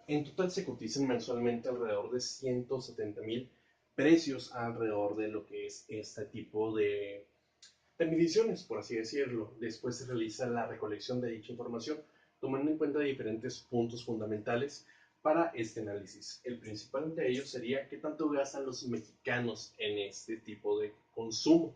En total se cotizan mensualmente alrededor de 170,000 precios alrededor de lo que es este tipo de mediciones, por así decirlo. Después se realiza la recolección de dicha información, tomando en cuenta diferentes puntos fundamentales para este análisis. El principal de ellos sería qué tanto gastan los mexicanos en este tipo de consumo,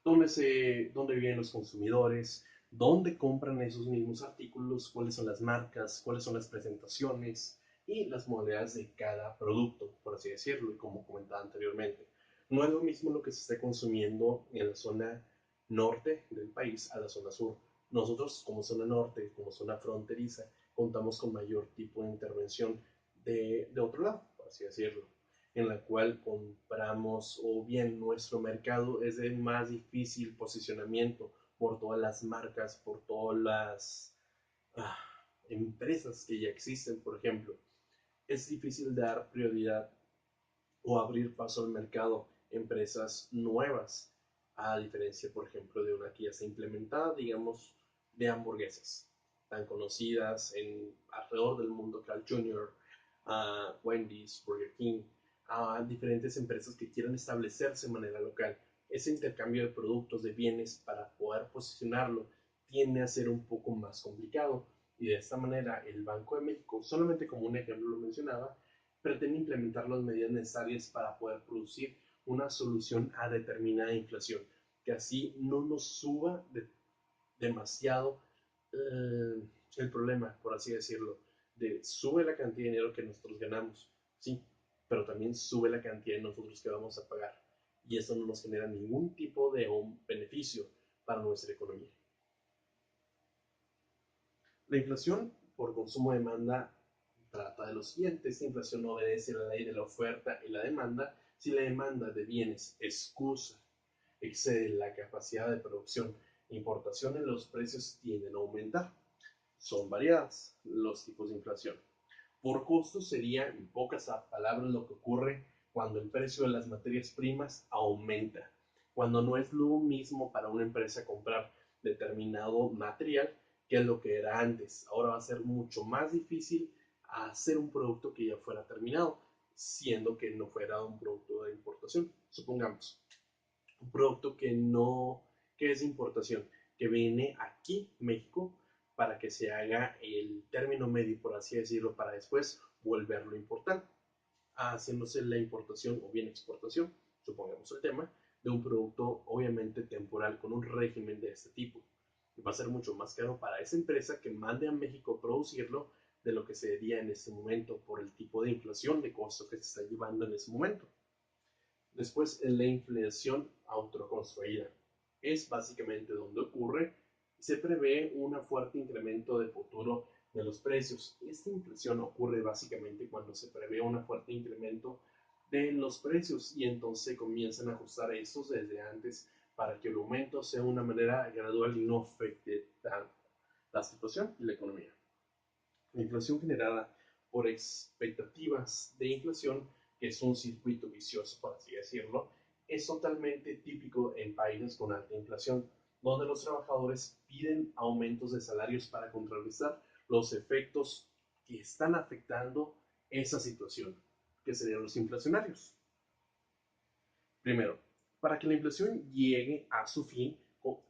dónde viven los consumidores, dónde compran esos mismos artículos, cuáles son las marcas, cuáles son las presentaciones y las modalidades de cada producto, por así decirlo, y como comentaba anteriormente. No es lo mismo lo que se esté consumiendo en la zona norte del país a la zona sur. Nosotros, como zona norte, como zona fronteriza, contamos con mayor tipo de intervención de otro lado, por así decirlo, en la cual compramos o bien nuestro mercado es de más difícil posicionamiento por todas las marcas, por todas las ah, empresas que ya existen, por ejemplo. Es difícil dar prioridad o abrir paso al mercado empresas nuevas, a diferencia, por ejemplo, de una que ya está implementada, digamos, de hamburguesas, tan conocidas en alrededor del mundo, Carl Jr., Wendy's, Burger King, a diferentes empresas que quieran establecerse de manera local. Ese intercambio de productos, de bienes, para poder posicionarlo, tiende a ser un poco más complicado. Y de esta manera, el Banco de México, solamente como un ejemplo lo mencionaba, pretende implementar las medidas necesarias para poder producir una solución a determinada inflación, que así no nos suba demasiado el problema, por así decirlo, de sube la cantidad de dinero que nosotros ganamos, sí, pero también sube la cantidad de nosotros que vamos a pagar. Y eso no nos genera ningún tipo de un beneficio para nuestra economía. La inflación por consumo-demanda trata de lo siguiente. Esta inflación obedece a la ley de la oferta y la demanda. Si la demanda de bienes excusa, excede la capacidad de producción e importación, los precios tienden a aumentar. Son variadas los tipos de inflación. Por costo sería, en pocas palabras, lo que ocurre cuando el precio de las materias primas aumenta. Cuando no es lo mismo para una empresa comprar determinado material que lo que era antes. Ahora va a ser mucho más difícil hacer un producto que ya fuera terminado, siendo que no fuera un producto de importación. Supongamos, un producto que es de importación, que viene aquí, México, para que se haga el término medio, por así decirlo, para después volverlo a importar, haciéndose la importación o bien exportación, supongamos el tema, de un producto obviamente temporal con un régimen de este tipo. Y va a ser mucho más caro para esa empresa que mande a México a producirlo de lo que sería en este momento por el tipo de inflación de costo que se está llevando en ese momento. Después, la inflación autoconstruida es básicamente donde ocurre y se prevé un fuerte incremento de futuro de los precios. Esta inflación ocurre básicamente cuando se prevé un fuerte incremento de los precios y entonces se comienzan a ajustar a estos desde antes para que el aumento sea de una manera gradual y no afecte tanto la situación y la economía. La inflación generada por expectativas de inflación, que es un circuito vicioso, por así decirlo, es totalmente típico en países con alta inflación, donde los trabajadores piden aumentos de salarios para contrarrestar los efectos que están afectando esa situación, que serían los inflacionarios. Primero, para que la inflación llegue a su fin,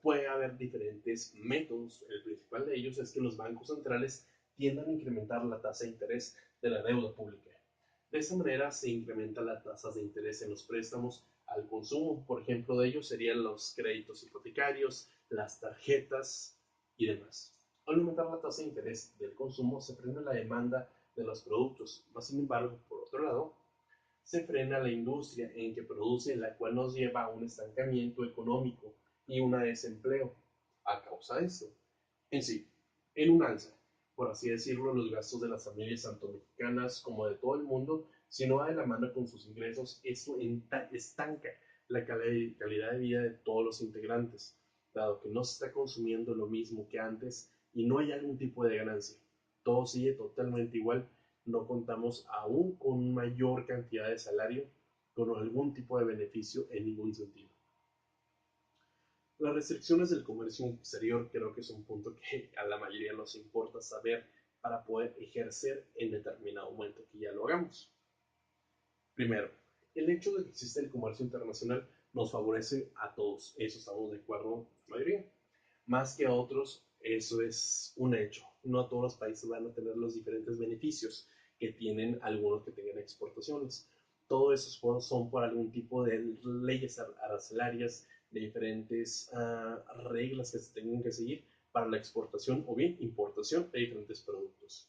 puede haber diferentes métodos. El principal de ellos es que los bancos centrales tiendan a incrementar la tasa de interés de la deuda pública. De esa manera se incrementan las tasas de interés en los préstamos al consumo. Por ejemplo, de ellos serían los créditos hipotecarios, las tarjetas y demás. Al aumentar la tasa de interés del consumo, se frena la demanda de los productos. Más sin embargo, por otro lado, se frena la industria en que produce, la cual nos lleva a un estancamiento económico y un desempleo a causa de esto. En sí, en un alza, por así decirlo, los gastos de las familias tanto mexicanas como de todo el mundo, si no va de la mano con sus ingresos, esto estanca la calidad de vida de todos los integrantes, dado que no se está consumiendo lo mismo que antes y no hay algún tipo de ganancia. Todo sigue totalmente igual, no contamos aún con mayor cantidad de salario, con algún tipo de beneficio en ningún sentido. Las restricciones del comercio exterior creo que es un punto que a la mayoría nos importa saber para poder ejercer en determinado momento que ya lo hagamos. Primero, el hecho de que existe el comercio internacional nos favorece a todos, eso estamos de acuerdo la mayoría. Más que a otros, eso es un hecho. No todos los países van a tener los diferentes beneficios que tienen algunos que tengan exportaciones. Todos esos son por algún tipo de leyes arancelarias, de diferentes reglas que se tengan que seguir para la exportación o bien importación de diferentes productos.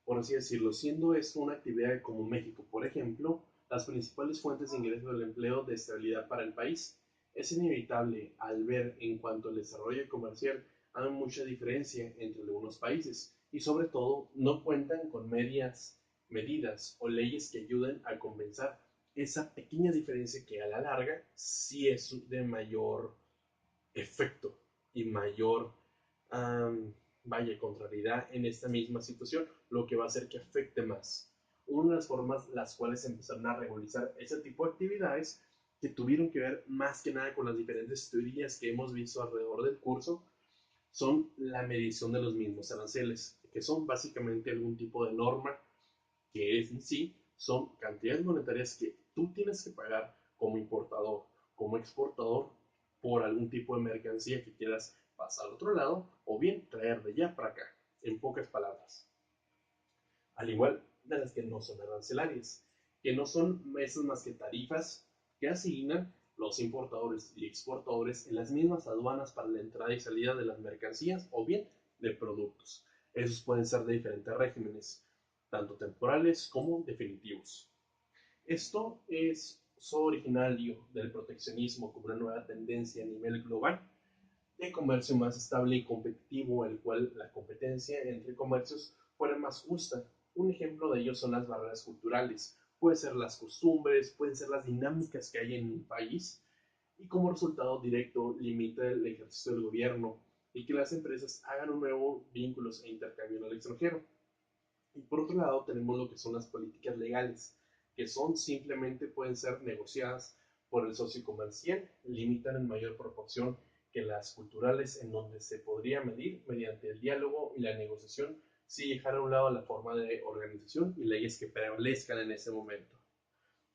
Por así decirlo, siendo esto una actividad como México, por ejemplo, las principales fuentes de ingreso del empleo de estabilidad para el país, es inevitable al ver en cuanto al desarrollo comercial hay mucha diferencia entre algunos países y sobre todo no cuentan con medidas o leyes que ayuden a compensar esa pequeña diferencia que a la larga sí es de mayor efecto y mayor vaya contrariedad en esta misma situación, lo que va a hacer que afecte más. Una de las formas las cuales empezaron a regularizar ese tipo de actividades que tuvieron que ver más que nada con las diferentes teorías que hemos visto alrededor del curso son la medición de los mismos aranceles, que son básicamente algún tipo de norma que es en sí son cantidades monetarias que tú tienes que pagar como importador, como exportador, por algún tipo de mercancía que quieras pasar al otro lado o bien traer de allá para acá, en pocas palabras. Al igual de las que no son arancelarias, que no son esas más que tarifas que asignan los importadores y exportadores en las mismas aduanas para la entrada y salida de las mercancías o bien de productos. Esos pueden ser de diferentes regímenes, tanto temporales como definitivos. Esto es originario del proteccionismo como una nueva tendencia a nivel global de comercio más estable y competitivo, el cual la competencia entre comercios fuera más justa. Un ejemplo de ello son las barreras culturales, pueden ser las costumbres, pueden ser las dinámicas que hay en un país y como resultado directo limita el ejercicio del gobierno y que las empresas hagan un nuevo vínculos e intercambio en el extranjero. Y por otro lado tenemos lo que son las políticas legales, que son simplemente pueden ser negociadas por el socio comercial, limitan en mayor proporción que las culturales, en donde se podría medir mediante el diálogo y la negociación si dejar a un lado la forma de organización y leyes que prevalezcan en ese momento.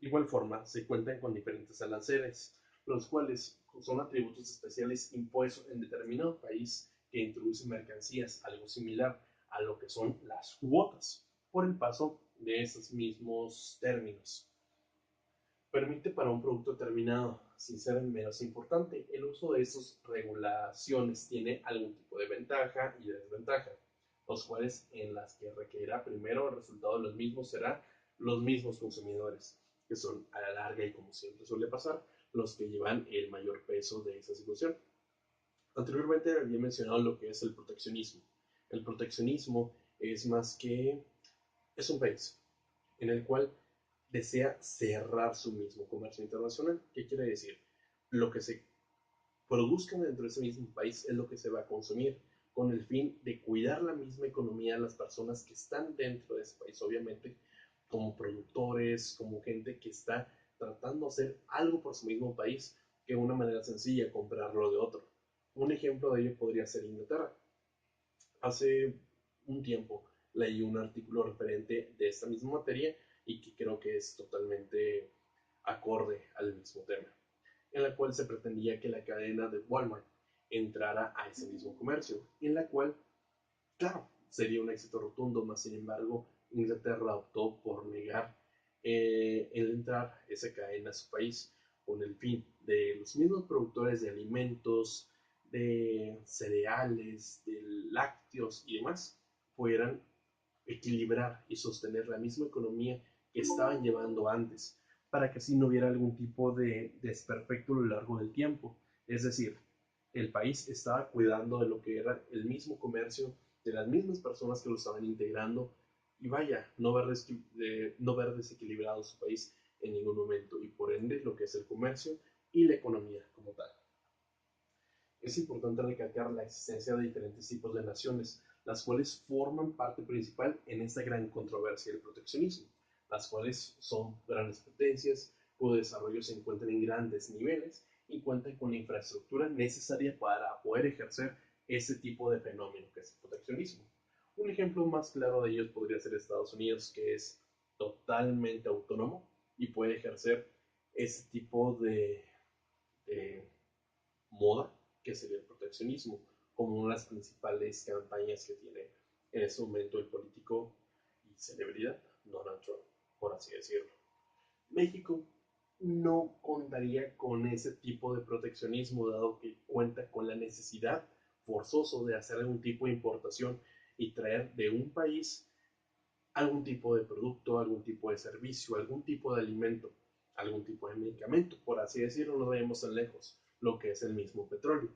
De igual forma, se cuentan con diferentes aranceles, los cuales son atributos especiales impuestos en determinado país que introduce mercancías, algo similar a lo que son las cuotas, por el paso de esos mismos términos. Permite para un producto terminado, sin ser menos importante, el uso de estas regulaciones tiene algún tipo de ventaja y desventaja, los cuales en las que requerirá primero el resultado de los mismos será los mismos consumidores, que son a la larga y como siempre suele pasar, los que llevan el mayor peso de esa situación. Anteriormente había mencionado lo que es el proteccionismo. El proteccionismo es más que es un país en el cual desea cerrar su mismo comercio internacional. ¿Qué quiere decir? Lo que se produzca dentro de ese mismo país es lo que se va a consumir, con el fin de cuidar la misma economía de las personas que están dentro de ese país, obviamente, como productores, como gente que está tratando de hacer algo por su mismo país, que de una manera sencilla comprarlo de otro. Un ejemplo de ello podría ser Inglaterra. Hace un tiempo leí un artículo referente de esta misma materia y que creo que es totalmente acorde al mismo tema, en la cual se pretendía que la cadena de Walmart entrara a ese mismo comercio, en la cual, claro, sería un éxito rotundo, más sin embargo, Inglaterra optó por negar el entrar esa cadena a su país con el fin de los mismos productores de alimentos, de cereales, de lácteos y demás, puedan equilibrar y sostener la misma economía que estaban llevando antes, para que así no hubiera algún tipo de desperfecto a lo largo del tiempo. Es decir, el país estaba cuidando de lo que era el mismo comercio, de las mismas personas que lo estaban integrando, y vaya, no ver desequilibrado su país en ningún momento, y por ende lo que es el comercio y la economía como tal. Es importante recalcar la existencia de diferentes tipos de naciones, las cuales forman parte principal en esta gran controversia del proteccionismo, las cuales son grandes potencias, cuyo desarrollo se encuentra en grandes niveles y cuentan con la infraestructura necesaria para poder ejercer ese tipo de fenómeno que es el proteccionismo. Un ejemplo más claro de ellos podría ser Estados Unidos, que es totalmente autónomo y puede ejercer ese tipo de moda, que sería el proteccionismo, como una de las principales campañas que tiene en este momento el político y celebridad Donald Trump, por así decirlo. México no contaría con ese tipo de proteccionismo, dado que cuenta con la necesidad forzoso de hacer algún tipo de importación y traer de un país algún tipo de producto, algún tipo de servicio, algún tipo de alimento, algún tipo de medicamento, por así decirlo, no vemos tan lejos, lo que es el mismo petróleo.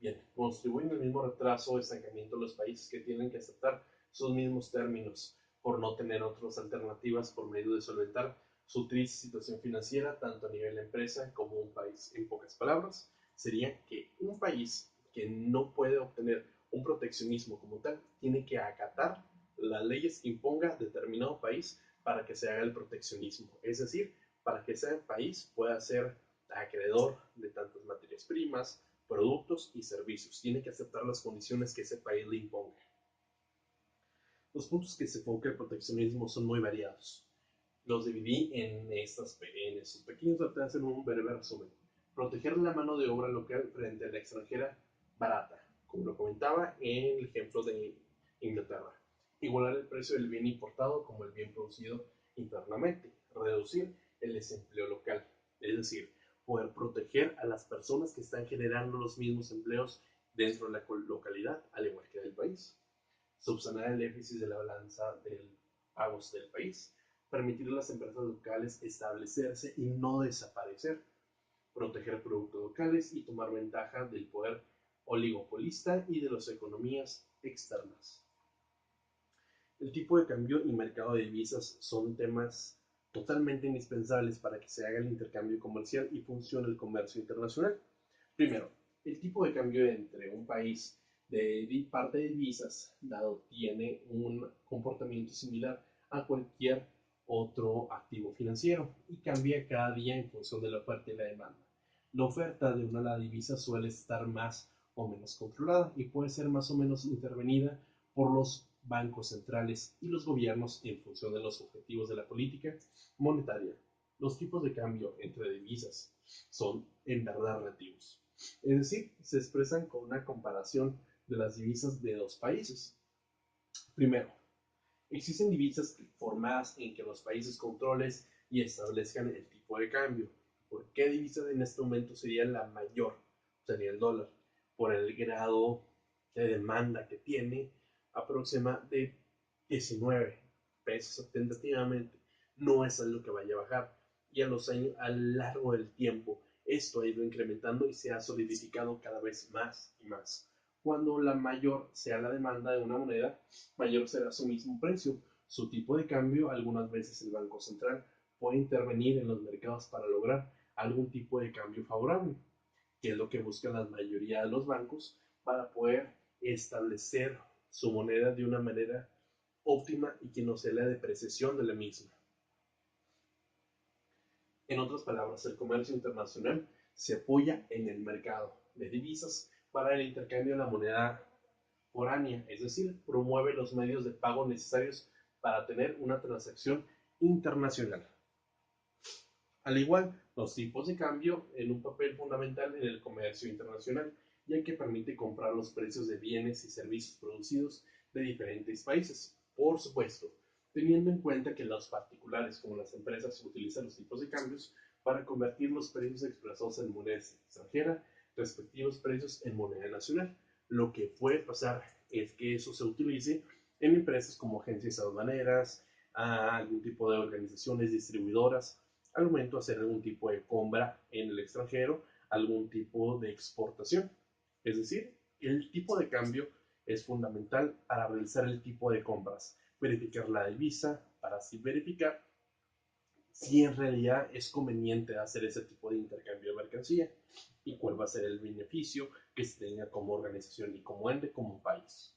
Bien, contribuyen al mismo retraso o estancamiento de los países que tienen que aceptar sus mismos términos por no tener otras alternativas por medio de solventar su triste situación financiera, tanto a nivel de empresa como un país. En pocas palabras, sería que un país que no puede obtener un proteccionismo como tal, tiene que acatar las leyes que imponga determinado país para que se haga el proteccionismo. Es decir, para que ese país pueda ser acreedor de tantas materias primas, productos y servicios. Tiene que aceptar las condiciones que ese país le imponga. Los puntos que se enfoca el proteccionismo son muy variados. Los dividí en estos pequeños detalles en un breve resumen. Proteger la mano de obra local frente a la extranjera barata, como lo comentaba en el ejemplo de Inglaterra. Igualar el precio del bien importado como el bien producido internamente. Reducir el desempleo local. Es decir, poder proteger a las personas que están generando los mismos empleos dentro de la localidad, al igual que del país. Subsanar el déficit de la balanza de pagos del país. Permitir a las empresas locales establecerse y no desaparecer. Proteger productos locales y tomar ventaja del poder oligopolista y de las economías externas. El tipo de cambio y mercado de divisas son temas totalmente indispensables para que se haga el intercambio comercial y funcione el comercio internacional. Primero, el tipo de cambio entre un país de parte de divisas, dado tiene un comportamiento similar a cualquier otro activo financiero y cambia cada día en función de la oferta y la demanda. La oferta de una de las divisas suele estar más o menos controlada y puede ser más o menos intervenida por los bancos centrales y los gobiernos en función de los objetivos de la política monetaria. Los tipos de cambio entre divisas son en verdad relativos, es decir, se expresan con una comparación de las divisas de dos países. Primero, existen divisas formadas en que los países controlen y establezcan el tipo de cambio. ¿Por qué divisa en este momento sería la mayor? Sería el dólar, por el grado de demanda que tiene, aproximadamente de 19 pesos tentativamente. No es algo que vaya a bajar. Y a los años, a lo largo del tiempo, esto ha ido incrementando y se ha solidificado cada vez más y más. Cuando la mayor sea la demanda de una moneda, mayor será su mismo precio, su tipo de cambio. Algunas veces el Banco Central puede intervenir en los mercados para lograr algún tipo de cambio favorable, que es lo que buscan la mayoría de los bancos para poder establecer su moneda de una manera óptima y que no sea la depreciación de la misma. En otras palabras, el comercio internacional se apoya en el mercado de divisas para el intercambio de la moneda foránea, es decir, promueve los medios de pago necesarios para tener una transacción internacional. Al igual, los tipos de cambio en un papel fundamental en el comercio internacional, ya que permite comprar los precios de bienes y servicios producidos de diferentes países. Por supuesto, teniendo en cuenta que los particulares como las empresas utilizan los tipos de cambios para convertir los precios expresados en moneda extranjera, respectivos precios en moneda nacional. Lo que puede pasar es que eso se utilice en empresas como agencias aduaneras, algún tipo de organizaciones distribuidoras, al momento de hacer algún tipo de compra en el extranjero, algún tipo de exportación. Es decir, el tipo de cambio es fundamental para realizar el tipo de compras, verificar la divisa, para así verificar si en realidad es conveniente hacer ese tipo de intercambio de mercancía y cuál va a ser el beneficio que se tenga como organización y como ente, como país.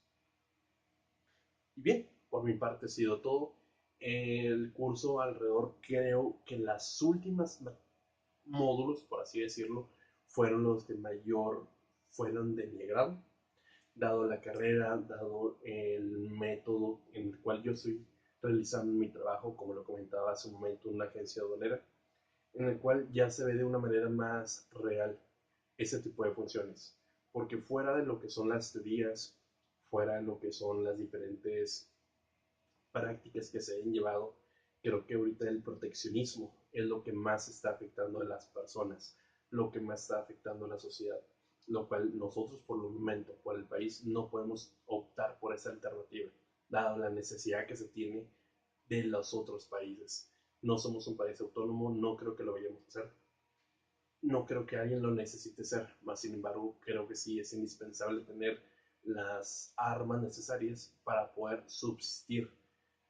Y bien, por mi parte ha sido todo. El curso alrededor, creo que las últimas módulos, por así decirlo, fueron los de mayor, fueron de mi agrado. dado la carrera, dado el método en el cual yo estoy realizando mi trabajo, como lo comentaba hace un momento, en una agencia aduanera, en el cual ya se ve de una manera más real ese tipo de funciones. Porque fuera de lo que son las teorías, fuera de lo que son las diferentes prácticas que se han llevado, creo que ahorita el proteccionismo es lo que más está afectando a las personas, lo que más está afectando a la sociedad, lo cual nosotros por el momento, por el país, no podemos optar por esa alternativa, dado la necesidad que se tiene de los otros países. No somos un país autónomo, no creo que lo vayamos a hacer, no creo que alguien lo necesite ser, más sin embargo creo que sí es indispensable tener las armas necesarias para poder subsistir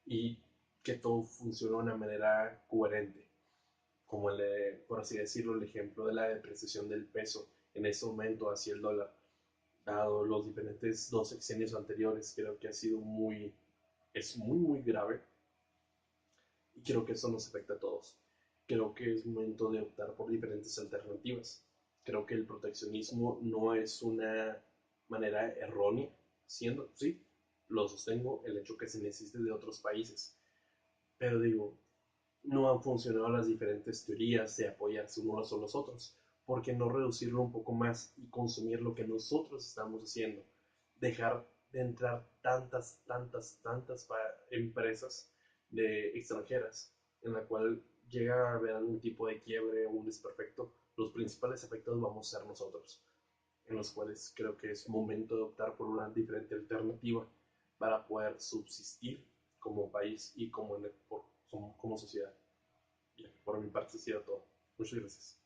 y que todo funcione de una manera coherente, como por así decirlo, el ejemplo de la depreciación del peso en ese momento hacia el dólar, dado los diferentes dos sexenios anteriores, creo que ha sido es muy grave y creo que eso nos afecta a todos. Creo que es momento de optar por diferentes alternativas. Creo que el proteccionismo no es una manera errónea, siendo, sí, lo sostengo, el hecho que se necesite de otros países. Pero digo, no han funcionado las diferentes teorías de apoyarse unos a los otros. ¿Por qué no reducirlo un poco más y consumir lo que nosotros estamos haciendo? Dejar de entrar tantas empresas extranjeras en la cual llega a haber algún tipo de quiebre o un desperfecto, los principales afectados vamos a ser nosotros, en los cuales creo que es momento de optar por una diferente alternativa para poder subsistir como país y como sociedad. Bien, por mi parte ha sido todo. Muchas gracias.